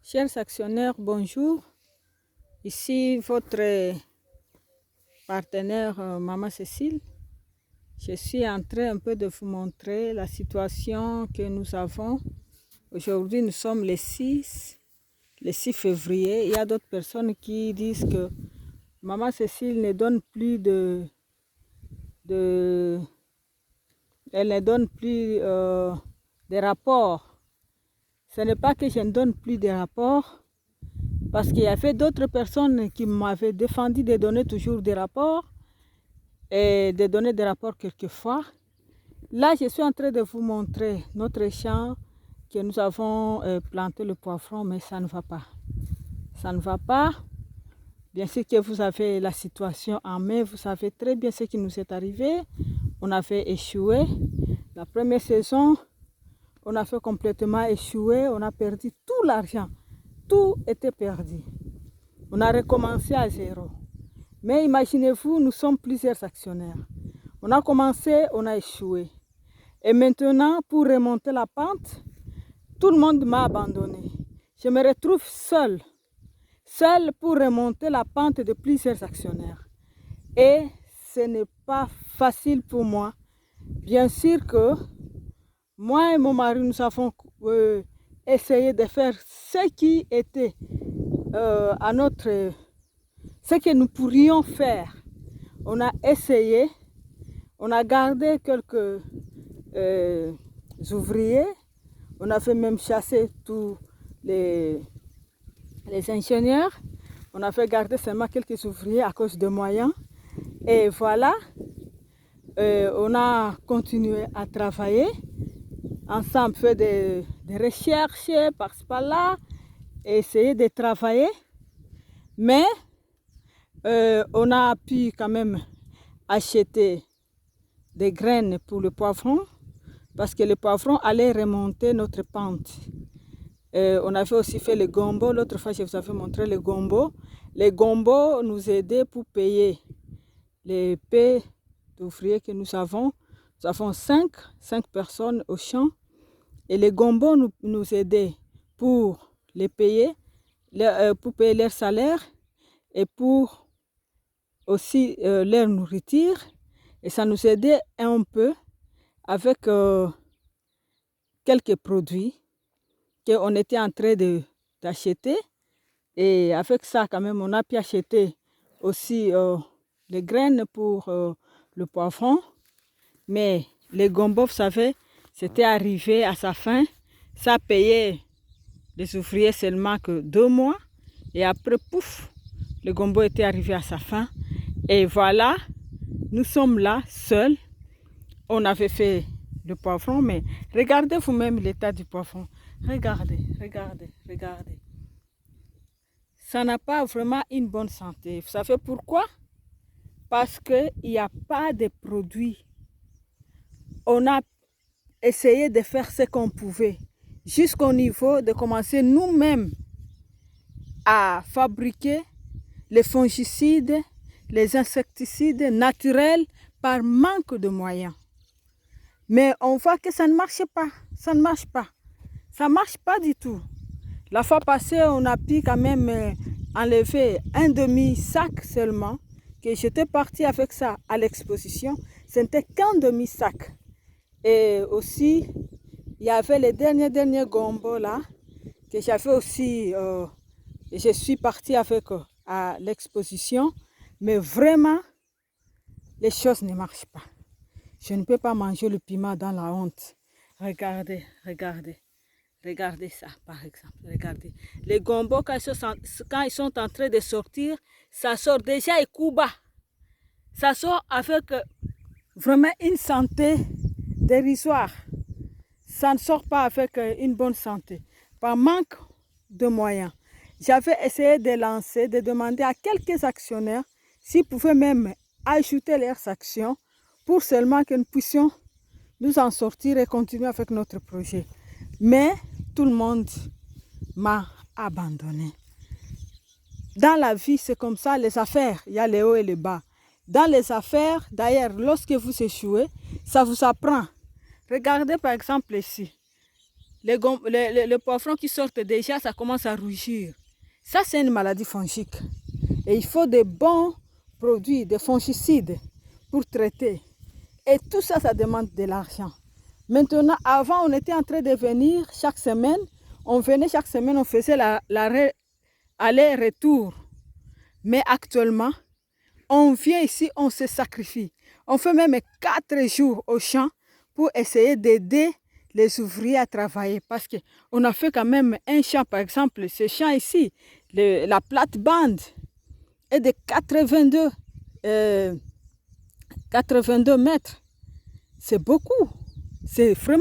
Chers actionnaires, bonjour. Ici votre partenaire Maman Cécile. Je suis en train un peu de vous montrer la situation que nous avons. Aujourd'hui, nous sommes le 6 février. Il y a d'autres personnes qui disent que Maman Cécile ne donne plus elle ne donne plus de rapports. Ce n'est pas que je ne donne plus de rapports, parce qu'il y avait d'autres personnes qui m'avaient défendu de donner toujours des rapports et de donner des rapports quelquefois. Là, je suis en train de vous montrer notre champ que nous avons planté le poivron, mais ça ne va pas. Ça ne va pas. Bien sûr que vous avez la situation en main, vous savez très bien ce qui nous est arrivé. On avait échoué. La première saison, on a fait complètement échouer, on a perdu tout l'argent. Tout était perdu. On a recommencé à zéro. Mais imaginez-vous, nous sommes plusieurs actionnaires. On a commencé, on a échoué. Et maintenant, pour remonter la pente, tout le monde m'a abandonné. Je me retrouve seule pour remonter la pente de plusieurs actionnaires. Et ce n'est pas facile pour moi. Bien sûr que moi et mon mari, nous avons essayé de faire ce qui était ce que nous pourrions faire. On a essayé, on a gardé quelques ouvriers, on a fait même chasser tous les ingénieurs, on a fait garder seulement quelques ouvriers à cause de moyens. Et voilà, on a continué à travailler. Ensemble, faire des recherches par-ci par-là, essayer de travailler. Mais on a pu quand même acheter des graines pour le poivron, parce que le poivron allait remonter notre pente. On avait aussi fait le gombo. L'autre fois, je vous avais montré le gombo. Les gombos nous aidaient pour payer les paix d'ouvriers que nous avons. Nous avons 5 personnes au champ. Et les gombos nous aidaient pour les payer, pour payer leur salaire et pour aussi leur nourriture. Et ça nous aidait un peu avec quelques produits qu'on était en train d'acheter. Et avec ça, quand même, on a pu acheter aussi les graines pour le poivron. Mais les gombos, vous savez, c'était arrivé à sa fin. Ça payait les ouvriers seulement que 2 mois. Et après, pouf, le gombo était arrivé à sa fin. Et voilà, nous sommes là, seuls. On avait fait le poivron, mais regardez vous-même l'état du poivron. Regardez, regardez, regardez. Ça n'a pas vraiment une bonne santé. Vous savez pourquoi? Parce qu'il n'y a pas de produits. On a essayé de faire ce qu'on pouvait, jusqu'au niveau de commencer nous-mêmes à fabriquer les fongicides, les insecticides naturels par manque de moyens. Mais on voit que ça ne marche pas, ça ne marche pas. Ça ne marche pas du tout. La fois passée, on a pu quand même enlever un demi-sac seulement, que j'étais partie avec ça à l'exposition. Ce n'était qu'un demi-sac. Et aussi, il y avait les derniers gombos là, que j'avais aussi, et je suis partie avec à l'exposition. Mais vraiment, les choses ne marchent pas. Je ne peux pas manger le piment dans la honte. Regardez, regardez. Regardez ça, par exemple. Regardez. Les gombos, quand ils sont en train de sortir, ça sort déjà et coup bas. Ça sort avec vraiment une santé dérisoire. Ça ne sort pas avec une bonne santé. Par manque de moyens. J'avais essayé de lancer, de demander à quelques actionnaires s'ils pouvaient même ajouter leurs actions pour seulement que nous puissions nous en sortir et continuer avec notre projet. Mais tout le monde m'a abandonné. Dans la vie, c'est comme ça, les affaires, il y a les hauts et les bas. Dans les affaires, d'ailleurs, lorsque vous échouez, ça vous apprend. Regardez par exemple ici. les poivrons qui sortent déjà, ça commence à rougir. Ça, c'est une maladie fongique. Et il faut de bons produits, des fongicides pour traiter. Et tout ça, ça demande de l'argent. Maintenant, avant, on était en train de venir chaque semaine. On venait chaque semaine, on faisait l'arrêt aller-retour. Mais actuellement, on vient ici, on se sacrifie. On fait même 4 jours au champ pour essayer d'aider les ouvriers à travailler. Parce qu'on a fait quand même un champ, par exemple, ce champ ici, la plate-bande est de 82 mètres. C'est beaucoup. C'est vraiment